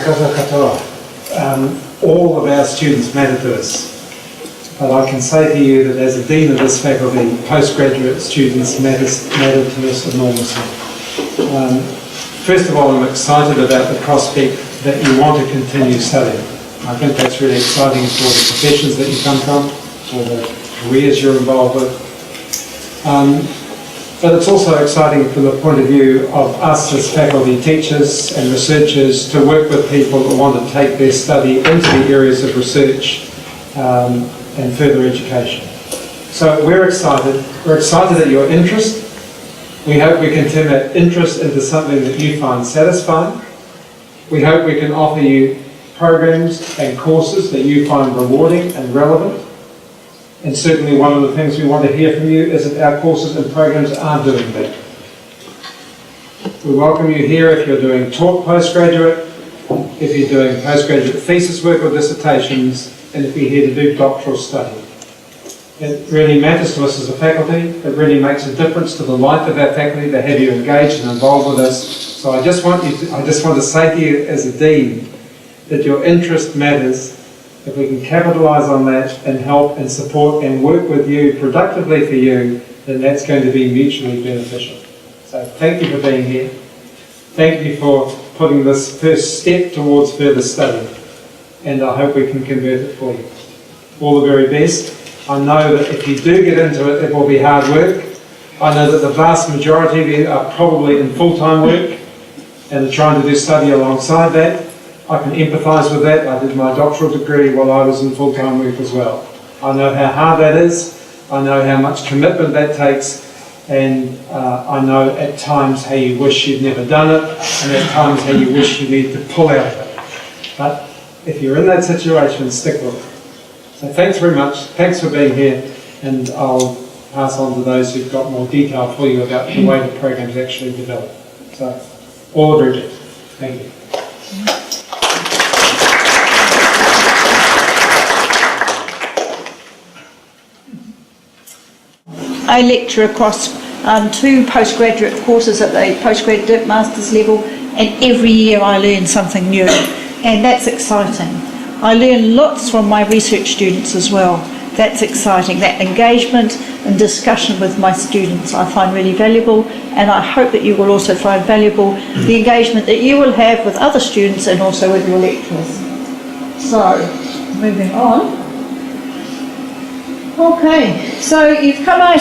kata katoa. All of our students matter to us. But I can say to you that as a Dean of this faculty, postgraduate students matter to us enormously. First of all, I'm excited about the prospect that you want to continue studying. I think that's really exciting for the professions that you come from, or the careers you're involved with. But it's also exciting from the point of view of us as faculty teachers and researchers to work with people that want to take their study into the areas of research and further education. So we're excited. We're excited at your interest. We hope we can turn that interest into something that you find satisfying. We hope we can offer you programs and courses that you find rewarding and relevant. And certainly one of the things we want to hear from you is that our courses and programs are doing that. We welcome you here if you're doing taught postgraduate, if you're doing postgraduate thesis work or dissertations, and if you're here to do doctoral study. It really matters to us as a faculty. It really makes a difference to the life of our faculty to have you engaged and involved with us. So I just want to say to you as a Dean that your interest matters. If we can capitalise on that and help and support and work with you productively for you, then that's going to be mutually beneficial. So thank you for being here. Thank you for putting this first step towards further study. And I hope we can convert it for you. All the very best. I know that if you do get into it, it will be hard work. I know that the vast majority of you are probably in full-time work and are trying to do study alongside that. I can empathise with that. I did my doctoral degree while I was in full-time work as well. I know how hard that is. I know how much commitment that takes. And I know at times how you wish you'd never done it, and at times how you wish you need to pull out of it. But if you're in that situation, stick with it. So thanks very much. Thanks for being here. And I'll pass on to those who've got more detail for you about the way the program's actually developed. So all the very best. Thank you. I lecture across 2 postgraduate courses at the postgraduate master's level, and every year I learn something new, and that's exciting. I learn lots from my research students as well. That's exciting. That engagement and discussion with my students I find really valuable, and I hope that you will also find valuable the engagement that you will have with other students and also with your lecturers. So, moving on. Okay, so you've come out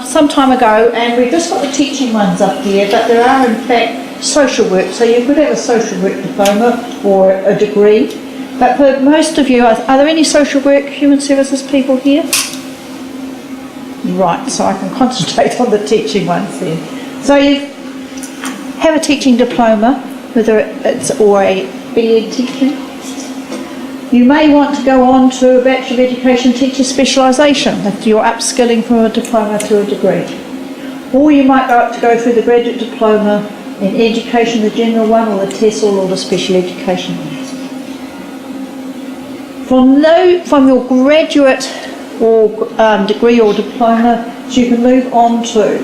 some time ago, and we've just got the teaching ones up here, but there are in fact social work, so you could have a social work diploma or a degree. But for most of you, are there any social work, human services people here? Right, so I can concentrate on the teaching ones then. So you have a teaching diploma, whether it's or a BEd teaching. You may want to go on to a Bachelor of Education teacher specialisation if you're upskilling from a diploma to a degree. Or you might go through the graduate diploma in education, the general one, or the TESOL, or the special education. From your graduate or degree or diploma, you can move on to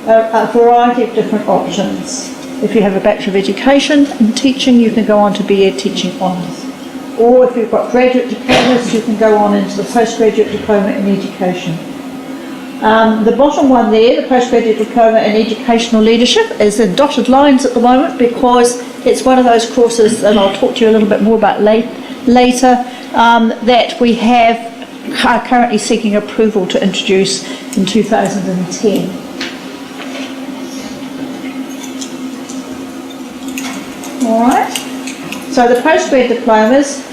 a variety of different options. If you have a Bachelor of Education in teaching, you can go on to BEd teaching honours. Or if you've got graduate diplomas, you can go on into the postgraduate diploma in education. The bottom one there, the postgraduate diploma in educational leadership, is in dotted lines at the moment because it's one of those courses that I'll talk to you a little bit more about later that we are currently seeking approval to introduce in 2010. All right. So the postgrad diplomas,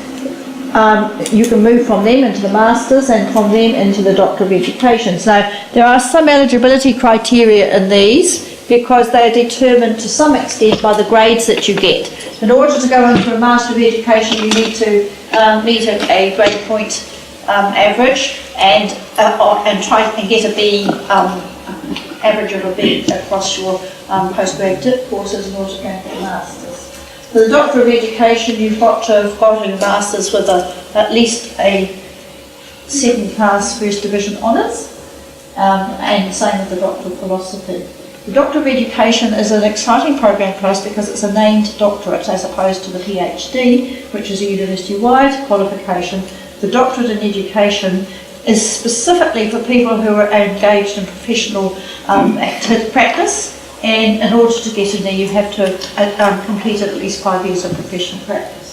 you can move from them into the Masters and from them into the Doctor of Education. So there are some eligibility criteria in these because they are determined to some extent by the grades that you get. In order to go into a Master of Education, you need to meet a grade point average and try and get a B, average of a B across your postgraduate courses in order to go into the Masters. For the Doctor of Education, you've got to have got a Masters with at least a 7 class First Division Honours, and same with the Doctor of Philosophy. The Doctor of Education is an exciting program for us because it's a named doctorate as opposed to the PhD, which is a university-wide qualification. The Doctorate in Education is specifically for people who are engaged in professional practice, and in order to get in there you have to have completed at least 5 years of professional practice.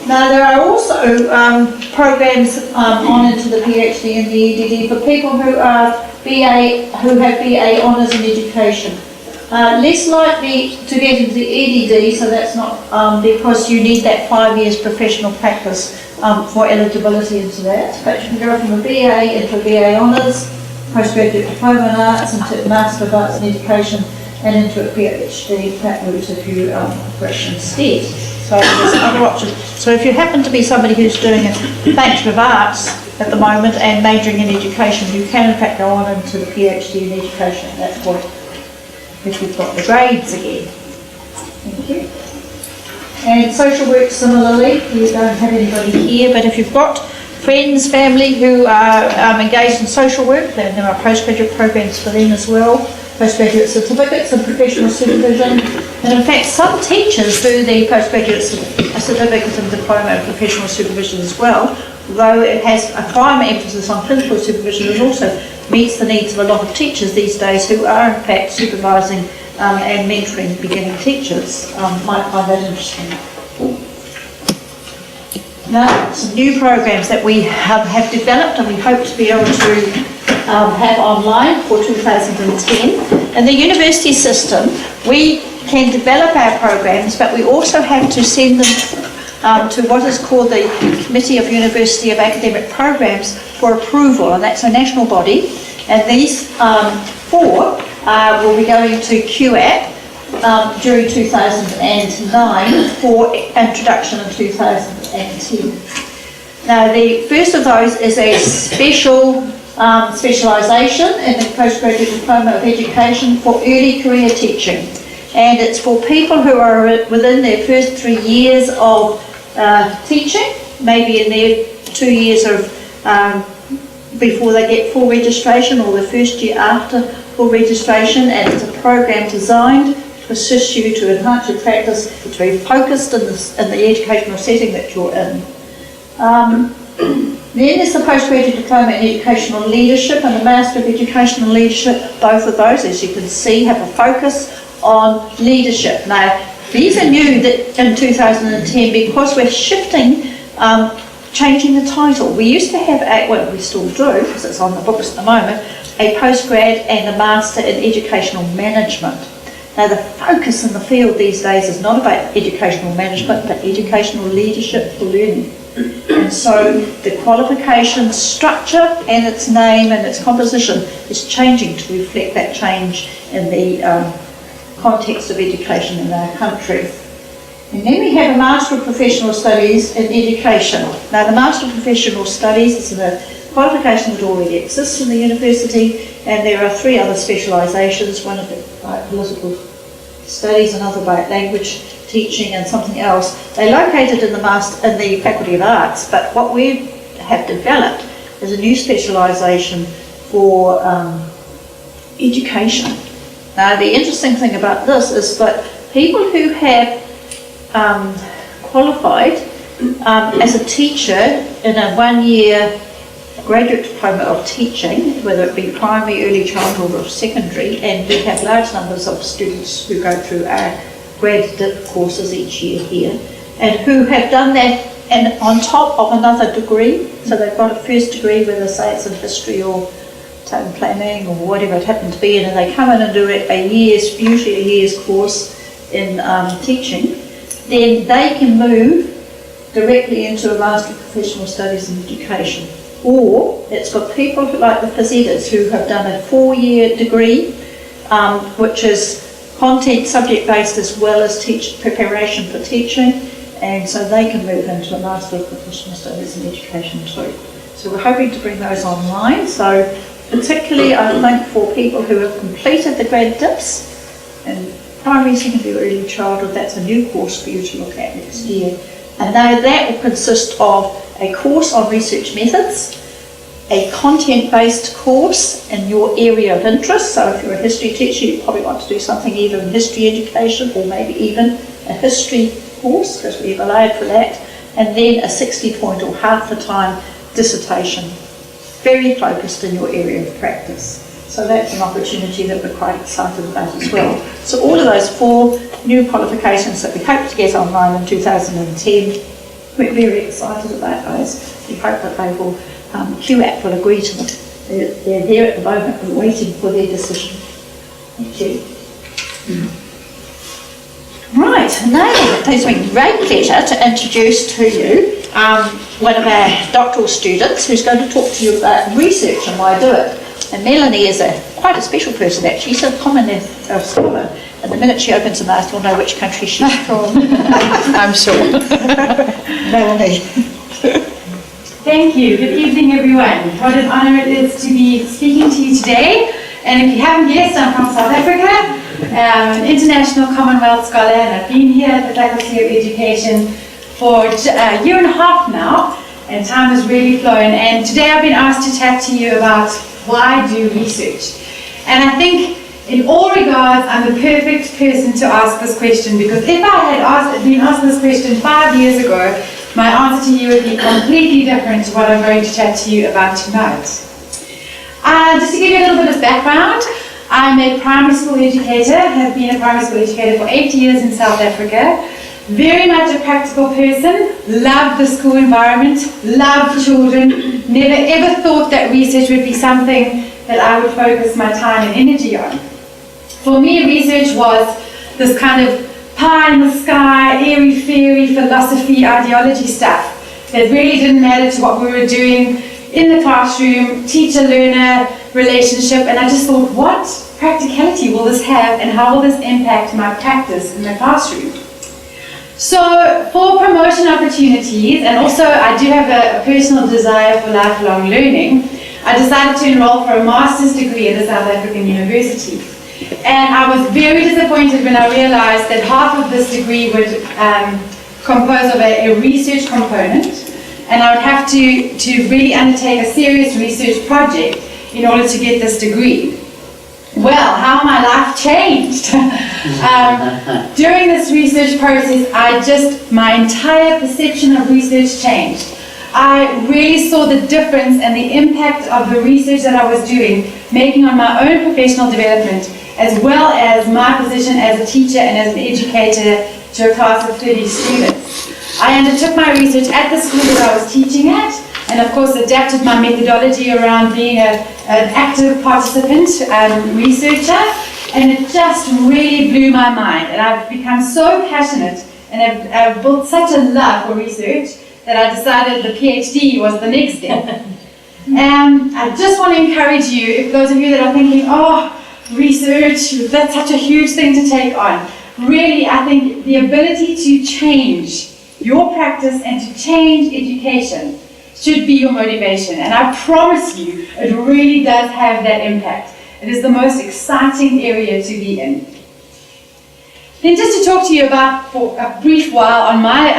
Now there are also programs on into the PhD and the EDD for people who are who have BA honours in education. Less likely to get into the EDD, so that's not because you need that 5 years professional practice for eligibility into that. But you can go from a BA into a BA honours, postgraduate diploma in arts, into Master of Arts in Education, and into a PhD that route if you progress instead. So there's other options. So if you happen to be somebody who's doing a Bachelor of Arts at the moment and majoring in education, you can in fact go on into the PhD in education at that point, if you've got the grades again. Thank you. And social work similarly, we don't have anybody here, but if you've got friends, family who are engaged in social work, then there are postgraduate programs for them as well. Postgraduate certificates and professional supervision. And in fact, some teachers do the postgraduate certificates and diploma and professional supervision as well, although it has a prime emphasis on clinical supervision. It also meets the needs of a lot of teachers these days who are in fact supervising and mentoring beginning teachers. Might find that interesting. Now, some new programs that we have developed and we hope to be able to have online for 2010. In the university system, we can develop our programs, but we also have to send them to what is called the Committee of University of Academic Programs for approval, and that's a national body. And these four will be going to QAP during 2009 for introduction in 2010. Now, the first of those is a specialisation in the Postgraduate Diploma of Education for early career teaching, and it's for people who are within their first 3 years of teaching, maybe in their 2 years of before they get full registration, or the first year after full registration, and it's a program designed to assist you to enhance your practice. It's very focused in the educational setting that you're in. Then there's the Postgraduate Diploma in Educational Leadership and the Master of Educational Leadership. Both of those, as you can see, have a focus on leadership. Now, these are new in 2010 because we're shifting, changing the title. We used to have, well, we still do, because it's on the books at the moment, a postgrad and a Master in Educational Management. Now, the focus in the field these days is not about educational management, but educational leadership for learning. And so the qualification structure and its name and its composition is changing to reflect that change in the context of education in our country. And then we have a Master of Professional Studies in Education. Now, the Master of Professional Studies is a qualification that already exists in the university, and there are 3 other specialisations, one about political studies, another about language teaching, and something else. They're located in the Faculty of Arts, but what we have developed is a new specialisation for education. Now, the interesting thing about this is that people who have qualified as a teacher in a 1-year graduate diploma of teaching, whether it be primary, early childhood or secondary, and we have large numbers of students who go through our grad dip courses each year here, and who have done that and on top of another degree. So they've got a first degree, whether say it's in history or town planning or whatever it happened to be, and they come in and do usually a year's course in teaching, then they can move directly into a Master of Professional Studies in Education. Or it's for people like the phys editors who have done a 4-year degree, which is content subject based as well as preparation for teaching, and so they can move into a Master of Professional Studies in Education too. So we're hoping to bring those online. So particularly I think for people who have completed the grad dips and primary, secondary, or early childhood, that's a new course for you to look at next year. And now that will consist of a course on research methods, a content-based course in your area of interest. So if you're a history teacher, you probably want to do something either in history education or maybe even a history course, because we've allowed for that. And then a 60-point or half the time dissertation, very focused in your area of practice. So that's an opportunity that we're quite excited about as well. So all of those 4 new qualifications that we hope to get online in 2010, we're very excited about those. We hope that they will, QAP will agree to them. They're there at the moment, we're waiting for their decision. Thank you. Right, now it gives me great pleasure to introduce to you one of our doctoral students who's going to talk to you about research and why do it. And Melanie is quite a special person actually. She's a common scholar. And the minute she opens her mouth, you'll know which country she's from. I'm sure. Melanie. Thank you. Good evening, everyone. What an honour it is to be speaking to you today. And if you haven't guessed, I'm from South Africa. I'm an international Commonwealth scholar, and I've been here at the Faculty of Education for a year and a half now, and time has really flown. And today I've been asked to chat to you about why do research. And I think in all regards, I'm the perfect person to ask this question, because if I had been asked this question 5 years ago, my answer to you would be completely different to what I'm going to chat to you about tonight. Just to give you a little bit of background, I'm a primary school educator, have been a primary school educator for 8 years in South Africa. Very much a practical person, loved the school environment, loved children, never ever thought that research would be something that I would focus my time and energy on. For me, research was this kind of pie in the sky, airy-fairy philosophy, ideology stuff that really didn't matter to what we were doing in the classroom, teacher-learner relationship, and I just thought, what practicality will this have and how will this impact my practice in the classroom? So for promotion opportunities, and also I do have a personal desire for lifelong learning, I decided to enroll for a master's degree at a South African university. And I was very disappointed when I realized that half of this degree would compose of a research component, and I would have to really undertake a serious research project in order to get this degree. Well, how my life changed. During this research process, my entire perception of research changed. I really saw the difference and the impact of the research that I was doing, making on my own professional development, as well as my position as a teacher and as an educator to a class of 30 students. I undertook my research at the school that I was teaching at, and of course adapted my methodology around being an active participant researcher, and it just really blew my mind. And I've become so passionate and I've built such a love for research that I decided the PhD was the next step. And I just want to encourage you, if those of you that are thinking, oh, research, that's such a huge thing to take on. Really, I think the ability to change your practice and to change education should be your motivation. And I promise you, it really does have that impact. It is the most exciting area to be in. Then just to talk to you about, for a brief while, on my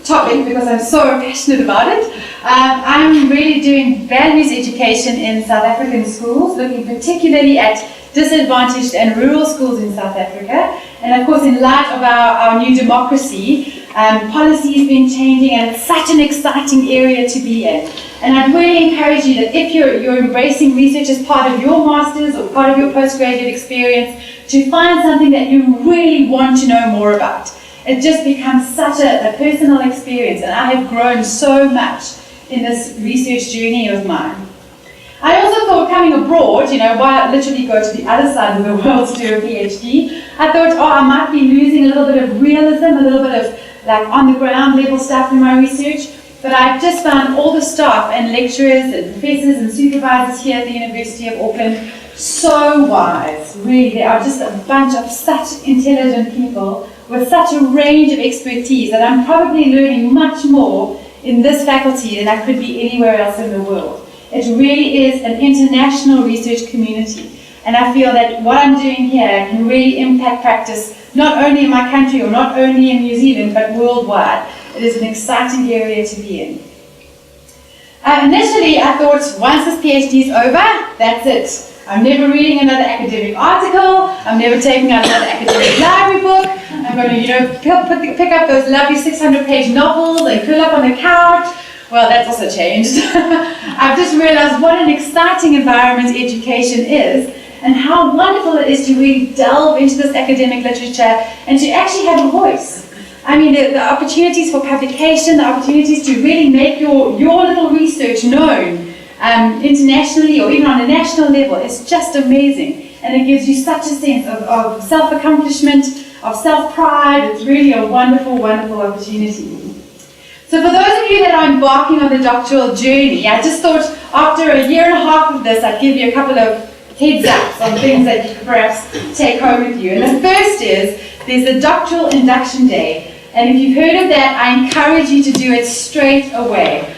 topic, because I'm so passionate about it, I'm really doing values education in South African schools, looking particularly at disadvantaged and rural schools in South Africa. And of course, in light of our new democracy, policy has been changing, and it's such an exciting area to be in. And I'd really encourage you that if you're embracing research as part of your master's or part of your postgraduate experience, to find something that you really want to know more about. It just becomes such a personal experience, and I have grown so much in this research journey of mine. I also thought, coming abroad, why I literally go to the other side of the world to do a PhD, I thought, I might be losing a little bit of realism, a little bit of like on-the-ground level stuff in my research, but I've just found all the staff and lecturers and professors and supervisors here at the University of Auckland so wise. Really, they are just a bunch of such intelligent people with such a range of expertise that I'm probably learning much more in this faculty than I could be anywhere else in the world. It really is an international research community, And I feel that what I'm doing here can really impact practice, not only in my country or not only in New Zealand, but worldwide. It is an exciting area to be in. Initially, I thought once this PhD is over, that's it. I'm never reading another academic article. I'm never taking out another academic library book. I'm going to, pick up those lovely 600-page novels and curl up on the couch. Well, that's also changed. I've just realized what an exciting environment education is, and how wonderful it is to really delve into this academic literature and to actually have a voice. I mean, the opportunities for publication, the opportunities to really make your little research known internationally or even on a national level is just amazing. And it gives you such a sense of self-accomplishment, of self-pride. It's really a wonderful, wonderful opportunity. So for those of you that are embarking on the doctoral journey, I just thought after a year and a half of this, I'd give you a couple of heads ups on things that you could perhaps take home with you. And the first is, there's the Doctoral Induction Day. And if you've heard of that, I encourage you to do it straight away.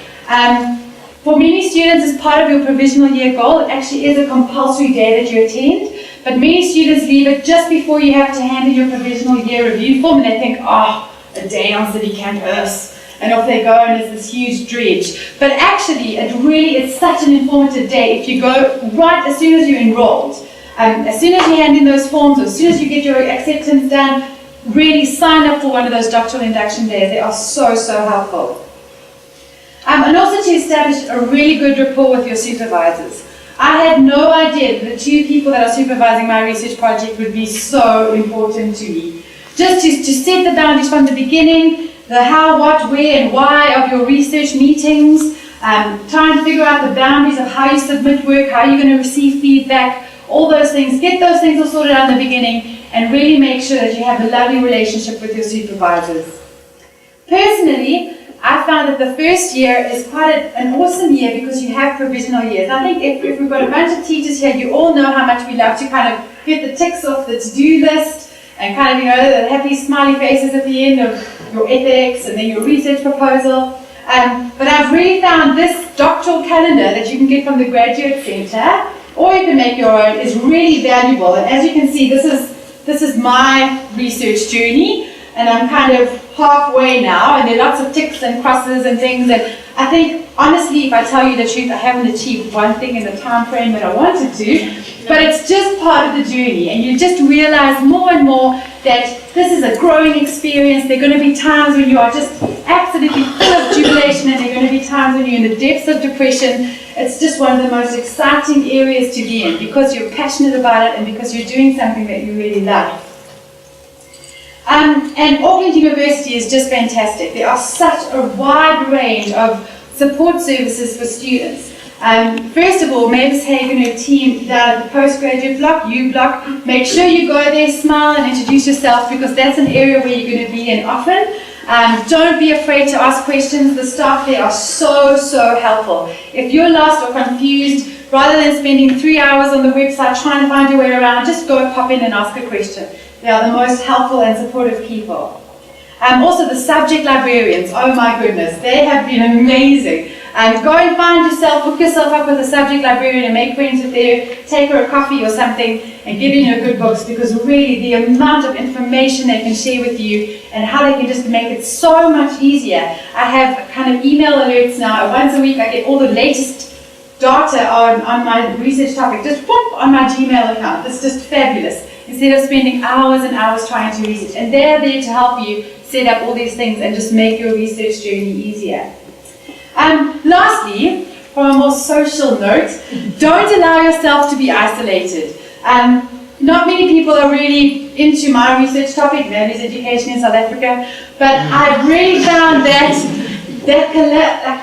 For many students, as part of your provisional year goal, it actually is a compulsory day that you attend. But many students leave it just before you have to hand in your provisional year review form, and they think, oh, a day on city campus. And off they go, and it's this huge dredge. But actually, it's such an informative day if you go right as soon as you're enrolled. As soon as you hand in those forms, or as soon as you get your acceptance done, really sign up for one of those doctoral induction days. They are so, so helpful. And also to establish a really good rapport with your supervisors. I had no idea that the two people that are supervising my research project would be so important to me. Just to set the boundaries from the beginning, the how, what, where, and why of your research meetings, try and figure out the boundaries of how you submit work, how you're going to receive feedback, all those things. Get those things all sorted out in the beginning, and really make sure that you have a lovely relationship with your supervisors. Personally, I found that the first year is quite an awesome year because you have provisional years. I think if we've got a bunch of teachers here, you all know how much we love to kind of get the ticks off the to-do list and kind of, the happy smiley faces at the end of your ethics and then your research proposal. But I've really found this doctoral calendar that you can get from the Graduate Centre, or you can make your own, is really valuable. And as you can see, this is my research journey, and I'm kind of halfway now, and there are lots of ticks and crosses and things, and I think, honestly, if I tell you the truth, I haven't achieved one thing in the time frame that I wanted to, but it's just part of the journey, and you just realize more and more that this is a growing experience. There are going to be times when you are just absolutely full of jubilation, and there are going to be times when you're in the depths of depression. It's just one of the most exciting areas to be in because you're passionate about it and because you're doing something that you really love. And Auckland University is just fantastic. There are such a wide range of support services for students. First of all, Mavis, Haigh and her team down at the Postgraduate block, U block, make sure you go there, smile and introduce yourself because that's an area where you're going to be in often. Don't be afraid to ask questions. The staff there are so, so helpful. If you're lost or confused, rather than spending 3 hours on the website trying to find your way around, just go pop in and ask a question. They are the most helpful and supportive people. Also the subject librarians, oh my goodness, they have been amazing. Go and find yourself, hook yourself up with a subject librarian and make friends with her, take her a coffee or something and give in your good books because really the amount of information they can share with you and how they can just make it so much easier. I have kind of email alerts now. Once a week I get all the latest data on my research topic, just whoop, on my Gmail account. It's just fabulous. Instead of spending hours and hours trying to research. And they're there to help you set up all these things and just make your research journey easier. Lastly, from a more social note, don't allow yourself to be isolated. Not many people are really into my research topic, Mavis education in South Africa, but I've really found that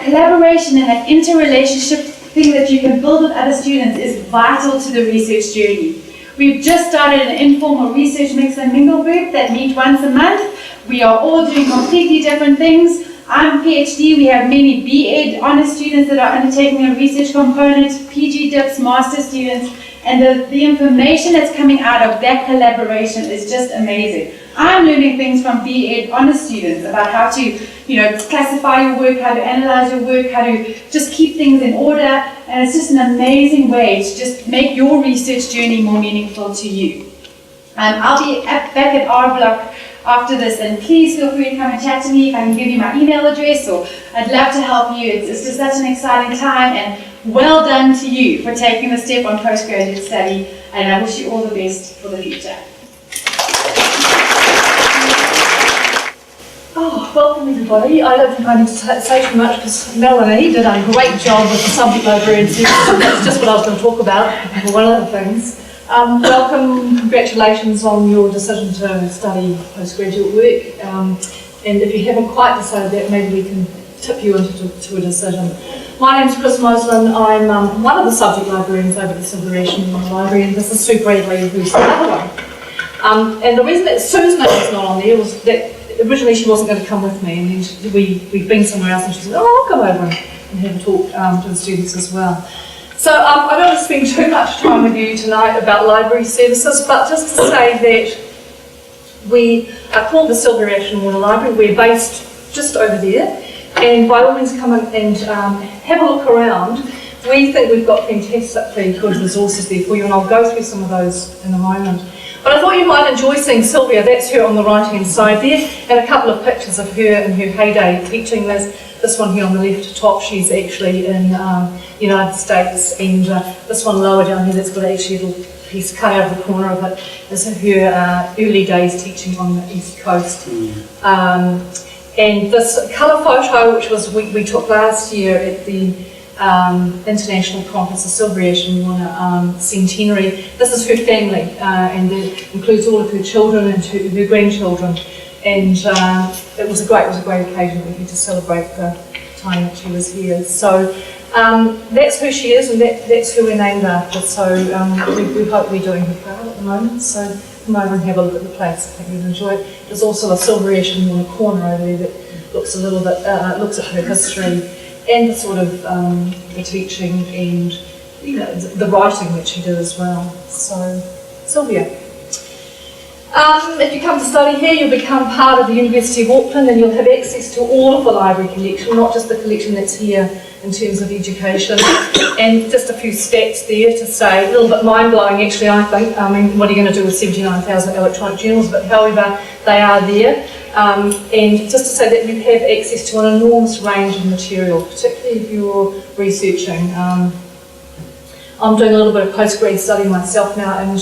collaboration and that interrelationship thing that you can build with other students is vital to the research journey. We've just started an informal research mix and mingle group that meet once a month. We are all doing completely different things. I'm a PhD, we have many B.Ed honours students that are undertaking a research component, PG Dips, master students, and the information that's coming out of that collaboration is just amazing. I'm learning things from B.Ed honours students about how to classify your work, how to analyze your work, how to just keep things in order. And it's just an amazing way to just make your research journey more meaningful to you. I'll be back at our block after this, and please feel free to come and chat to me if I can give you my email address, or I'd love to help you. It's just such an exciting time, and well done to you for taking the step on postgraduate study, and I wish you all the best for the future. Oh, welcome everybody. I don't think I need to say too much because Melanie did a great job with the subject librarian section. That's just what I was going to talk about, for one of the things. Welcome, congratulations on your decision to study postgraduate work. And if you haven't quite decided that, maybe we can tip you into a decision. My name's Moselen. I'm one of the subject librarians over at the Sylvia Library, and this is Sue Bradley, who's the other one. And the reason that Sue's name is not on there was that originally she wasn't going to come with me, and then we've been somewhere else, and she said, oh, I'll come over and have a talk to the students as well. So I don't want to spend too much time with you tonight about library services, but just to say that we are called the Sylvia Library. We're based just over there, and by all means come in and have a look around. We think we've got fantastically good resources there for you, and I'll go through some of those in a moment. But I thought you might enjoy seeing Sylvia. That's her on the right-hand side there, and a couple of pictures of her in her heyday teaching. There's this one here on the left top. She's actually in the United States, and this one lower down here that's got actually a little piece cut out of the corner of it is her early days teaching on the East Coast. And this colour photo, which was we took last year at the International Conference of Sylvia Centenary. This is her family, and it includes all of her children and her grandchildren. And it was a great occasion for her to celebrate the time that she was here. So that's who she is, and that's who we're named after. So we hope we're doing her proud at the moment. So come over and have a look at the place. I think you'll enjoy it. There's also a Sylvia in the corner over there that looks a little bit looks at her history and the sort of the teaching and the writing that she did as well. So Sylvia. If you come to study here, you'll become part of the University of Auckland, and you'll have access to all of the library collection, not just the collection that's here in terms of education. And just a few stats there to say, a little bit mind-blowing actually, I think. I mean, what are you going to do with 79,000 electronic journals? But however, they are there. And just to say that you have access to an enormous range of material, particularly if you're researching. I'm doing a little bit of postgrad study myself now, and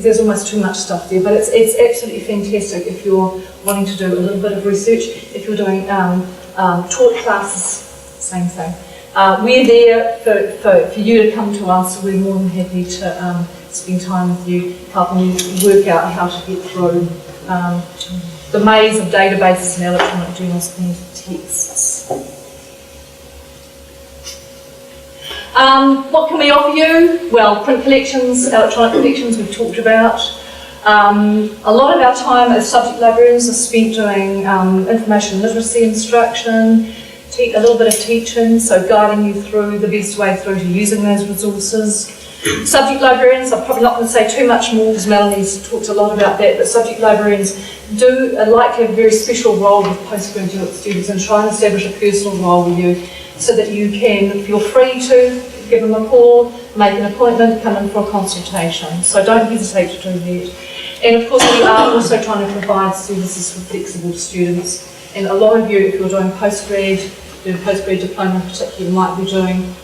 there's almost too much stuff there, but it's absolutely fantastic if you're wanting to do a little bit of research. If you're doing taught classes, same thing. We're there for you to come to us. We're more than happy to spend time with you, helping you work out how to get through the maze of databases and electronic journals and texts. What can we offer you? Well, print collections, electronic collections we've talked about. A lot of our time as subject librarians is spent doing information literacy instruction, a little bit of teaching, so guiding you through the best way through to using those resources. Subject librarians, I'm probably not going to say too much more because Melanie's talked a lot about that, but subject librarians do like to have a very special role with postgraduate students and try and establish a personal role with you so that you can feel free to give them a call, make an appointment, come in for a consultation. So don't hesitate to do that. And of course we are also trying to provide services for flexible students. And a lot of you, if you're doing postgrad diploma in particular, might be doing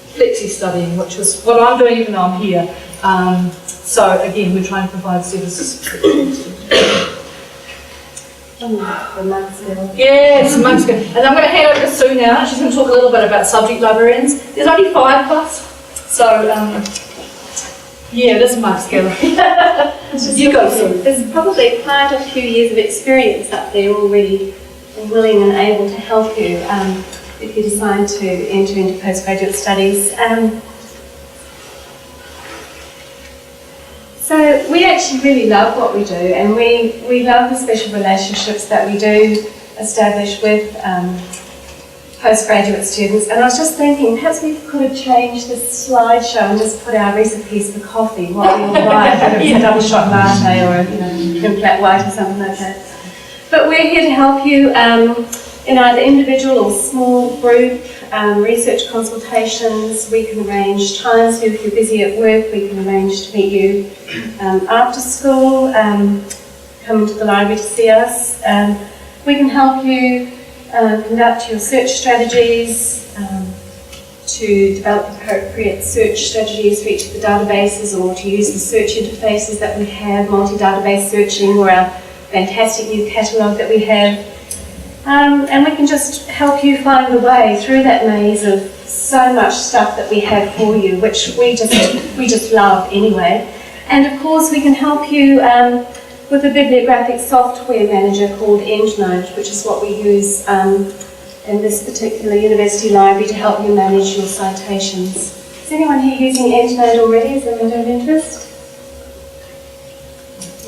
flexi studying, which is what I'm doing even though I'm here. So again, we're trying to provide services for flexible students. Yes, months ago. And I'm going to hand over to Sue now. She's going to talk a little bit about subject librarians. There's only 5 of us, so yeah, it is a month scale. You go, Sue. There's probably quite a few years of experience up there already, willing and able to help you if you decide to enter into postgraduate studies. So we actually really love what we do, and we love the special relationships that we do establish with postgraduate students. And I was just thinking, perhaps we could have changed this slideshow and just put our recipes for coffee while we all write, whether it's a double shot latte or a flat white or something like that. But we're here to help you in either individual or small group research consultations. We can arrange times. If you're busy at work, we can arrange to meet you after school, come to the library to see us. We can help you conduct your search strategies, to develop appropriate search strategies for each of the databases, or to use the search interfaces that we have, multi-database searching, or our fantastic new catalogue that we have. And we can just help you find the way through that maze of so much stuff that we have for you, which we just love anyway. And of course we can help you with a bibliographic software manager called EndNote, which is what we use in this particular university library to help you manage your citations. Is anyone here using EndNote already? Is that a matter of interest?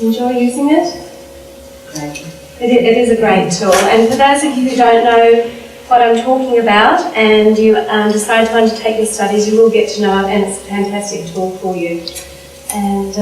Enjoy using it? Great. It is a great tool, and for those of you who don't know what I'm talking about and you decide to undertake your studies, you will get to know it, and it's a fantastic tool for you. And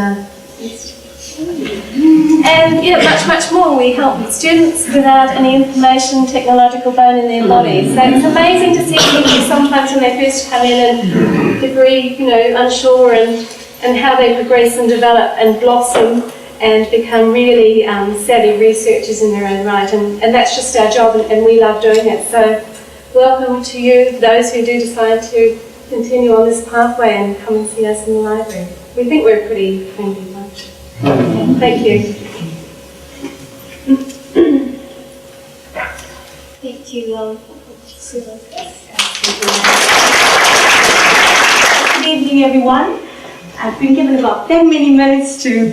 much more. We help students without any information technological bone in their bodies. So it's amazing to see people sometimes when they first come in and they're very, unsure and how they progress and develop and blossom and become really savvy researchers in their own right. And that's just our job, and we love doing it. So welcome to you, those who do decide to continue on this pathway and come and see us in the library. We think we're a pretty friendly bunch. Thank you. Thank you, Sylvia. Good evening, everyone. I've been given about 10 minutes to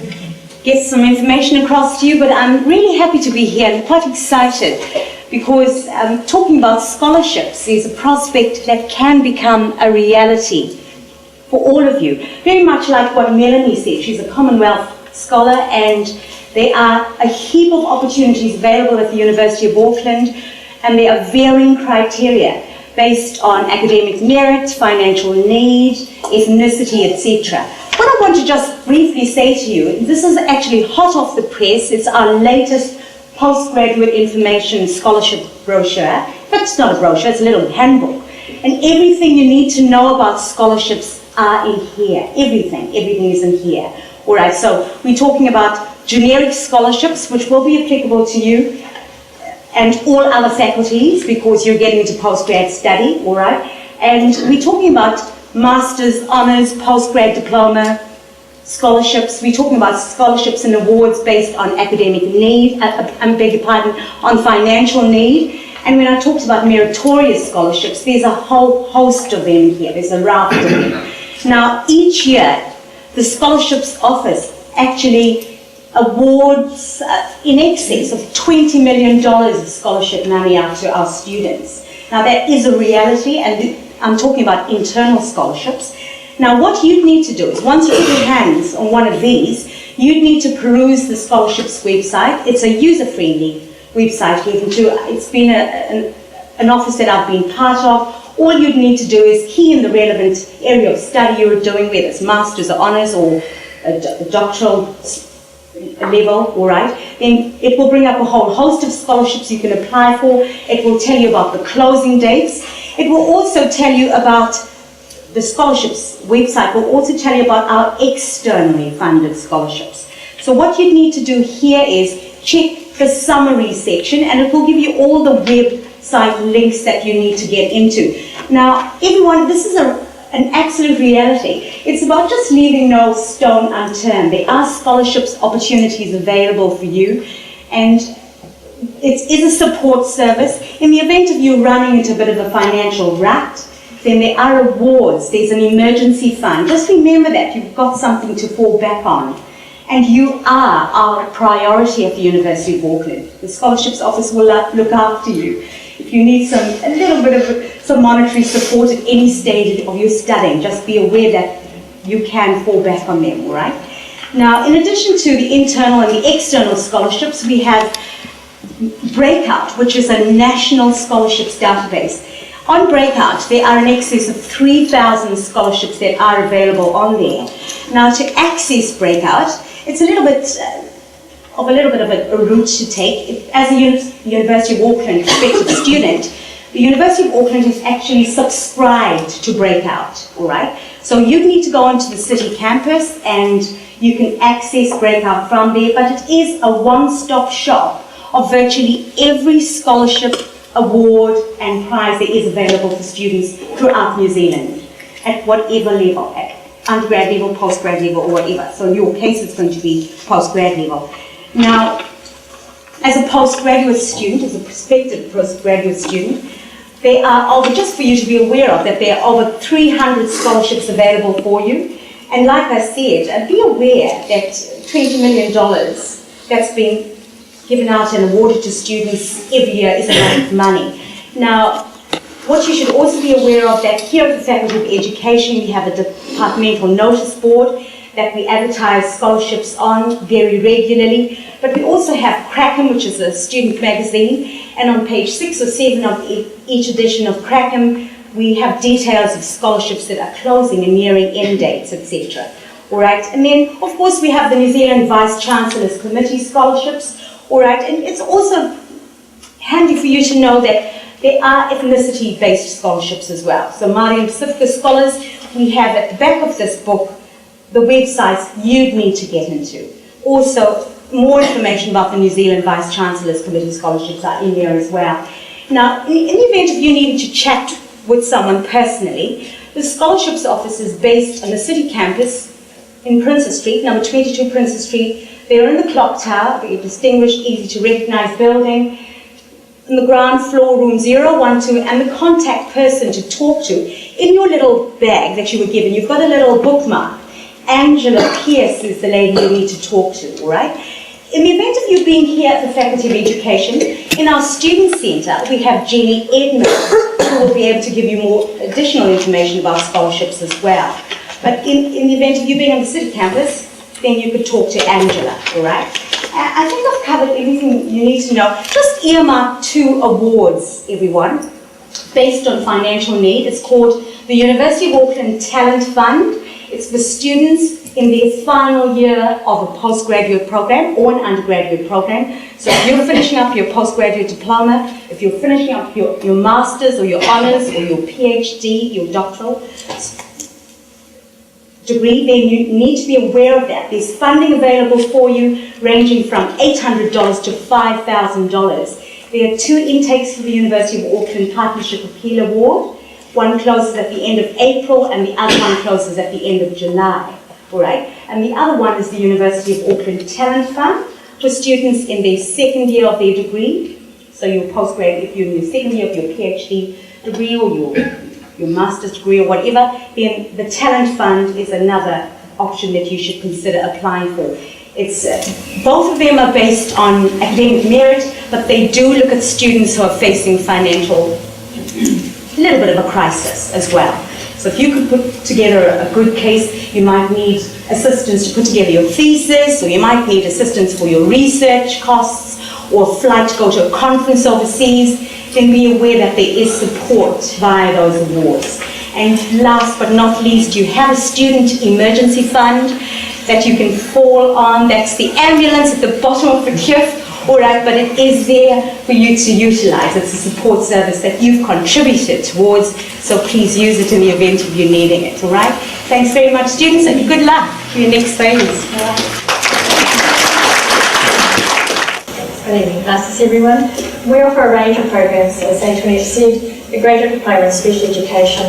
get some information across to you, but I'm really happy to be here and quite excited because talking about scholarships is a prospect that can become a reality for all of you. Very much like what Melanie said, she's a Commonwealth scholar, and there are a heap of opportunities available at the University of Auckland, and there are varying criteria based on academic merit, financial need, ethnicity, etc. What I want to just briefly say to you, this is actually hot off the press. It's our latest postgraduate information scholarship brochure. But it's not a brochure, it's a little handbook. And everything you need to know about scholarships are in here. Everything is in here. All right, so we're talking about generic scholarships, which will be applicable to you and all other faculties because you're getting into postgrad study, all right? And we're talking about master's, honours, postgrad diploma scholarships. We're talking about scholarships and awards based on academic need, on financial need. And when I talked about meritorious scholarships, there's a whole host of them here. There's a raft of them. Now, each year, the scholarships office actually awards in excess of $20 million of scholarship money out to our students. Now, that is a reality, and I'm talking about internal scholarships. Now, what you need to do is, once you get your hands on one of these, you need to peruse the scholarships website. It's a user-friendly website. It's been an office that I've been part of. All you'd need to do is key in the relevant area of study you're doing, whether it's master's or honours or a doctoral level, all right? Then it will bring up a whole host of scholarships you can apply for. It will tell you about the closing dates. It will also tell you about the scholarships website, will also tell you about our externally funded scholarships. So what you need to do here is check the summary section, and it will give you all the website links that you need to get into. Now, everyone, this is an absolute reality. It's about just leaving no stone unturned. There are scholarships opportunities available for you, and it is a support service. In the event of you running into a bit of a financial rut, then there are awards. There's an emergency fund. Just remember that you've got something to fall back on. And you are our priority at the University of Auckland. The scholarships office will look after you. If you need a little bit of some monetary support at any stage of your studying, just be aware that you can fall back on them, all right? Now, in addition to the internal and the external scholarships, we have Breakout, which is a national scholarships database. On Breakout, there are in excess of 3,000 scholarships that are available on there. Now, to access Breakout, it's a little bit of a little bit of a route to take. As a University of Auckland prospective student, the University of Auckland has actually subscribed to Breakout, all right? So you need to go onto the city campus and you can access Breakout from there, but it is a one-stop shop of virtually every scholarship, award and prize that is available for students throughout New Zealand at whatever level, at undergrad level, postgrad level, or whatever. So in your case, it's going to be postgrad level. Now, as a postgraduate student, as a prospective postgraduate student, there are over, just for you to be aware of, that there are over 300 scholarships available for you. And like I said, be aware that $20 million that's been given out and awarded to students every year is a lot of money. Now, what you should also be aware of, that here at the Faculty of Education, we have a departmental notice board that we advertise scholarships on very regularly. But we also have Crackham, which is a student magazine, and on page 6 or 7 of each edition of Crackham, we have details of scholarships that are closing and nearing end dates, etc. All right, and then of course we have the New Zealand Vice Chancellor's Committee scholarships. All right, and it's also handy for you to know that there are ethnicity-based scholarships as well. So Māori and Pacifica scholars, we have at the back of this book the websites you'd need to get into. Also, more information about the New Zealand Vice Chancellor's Committee scholarships are in there as well. Now, in the event of you needing to chat with someone personally, the scholarships office is based on the city campus in Princess Street, number 22 Princess Street. They're in the clock tower, a distinguished, easy to recognise building. On the ground floor, room 012, and the contact person to talk to. In your little bag that you were given, you've got a little bookmark. Angela Pierce is the lady you need to talk to, all right? In the event of you being here at the Faculty of Education, in our Student Centre, we have Jenny Edmonds, who will be able to give you more additional information about scholarships as well. But in the event of you being on the city campus, then you could talk to Angela, all right? I think I've covered everything you need to know. Just earmark 2 awards, everyone, based on financial need. It's called the University of Auckland Talent Fund. It's for students in their final year of a postgraduate program or an undergraduate program. So if you're finishing up your postgraduate diploma, if you're finishing up your master's or your honours or your PhD, your doctoral degree, then you need to be aware of that. There's funding available for you ranging from $800 to $5,000. There are 2 intakes for the University of Auckland Partnership Appeal Award. One closes at the end of April and the other one closes at the end of July. All right? And the other one is the University of Auckland Talent Fund for students in their second year of their degree. So your postgrad, if you're in your second year of your PhD degree or your master's degree or whatever, then the Talent Fund is another option that you should consider applying for. It's both of them are based on academic merit, but they do look at students who are facing financial, a little bit of a crisis as well. So if you could put together a good case, you might need assistance to put together your thesis, or you might need assistance for your research costs, or a flight to go to a conference overseas, then be aware that there is support via those awards. And last but not least, you have a student emergency fund that you can fall on. That's the ambulance at the bottom of the cliff, all right, but it is there for you to utilize. It's a support service that you've contributed towards, so please use it in the event of you needing it, all right? Thanks very much, students, and good luck for your next phase. Good evening, nice to see everyone. We offer a range of programs, as Antoinette said. The Graduate Diploma in Special Education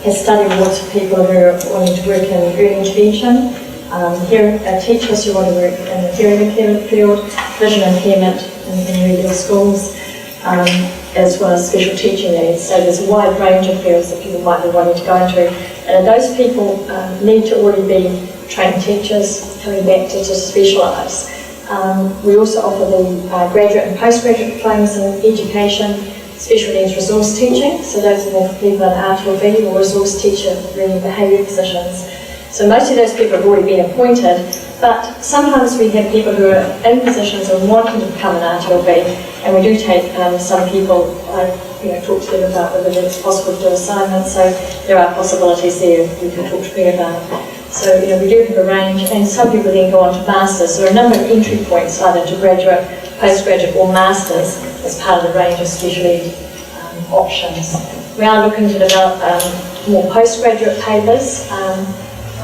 has study awards for people who are wanting to work in early intervention, teachers who want to work in the hearing impairment field, vision impairment in early schools, as well as special teaching needs. So there's a wide range of fields that people might be wanting to go into. And those people need to already be trained teachers coming back to specialise. We also offer the graduate and postgraduate diplomas in education, special needs resource teaching, so those are more for people in RTLB or resource teacher, learning behaviour positions. So most of those people have already been appointed, but sometimes we have people who are in positions and wanting to become an RTLB, and we do take some people, talk to them about whether it's possible to do assignments, so there are possibilities there we can talk to them about. So, we do have a range, and some people then go on to masters. So a number of entry points, either to graduate, postgraduate or masters, as part of the range of special ed options. We are looking to develop more postgraduate papers.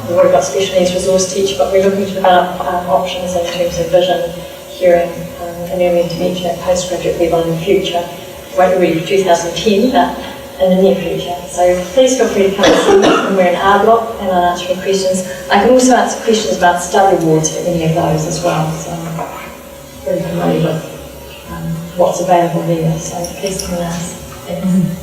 We've already got special needs resource teacher, but we're looking to develop options in terms of vision, hearing, and early intervention at postgraduate level in the future. It won't be 2010, but in the near future. So please feel free to come and see me when we're in our block, and I'll answer your questions. I can also answer questions about study awards for any of those as well. So I'm very familiar with what's available there. So please come and ask. Thanks.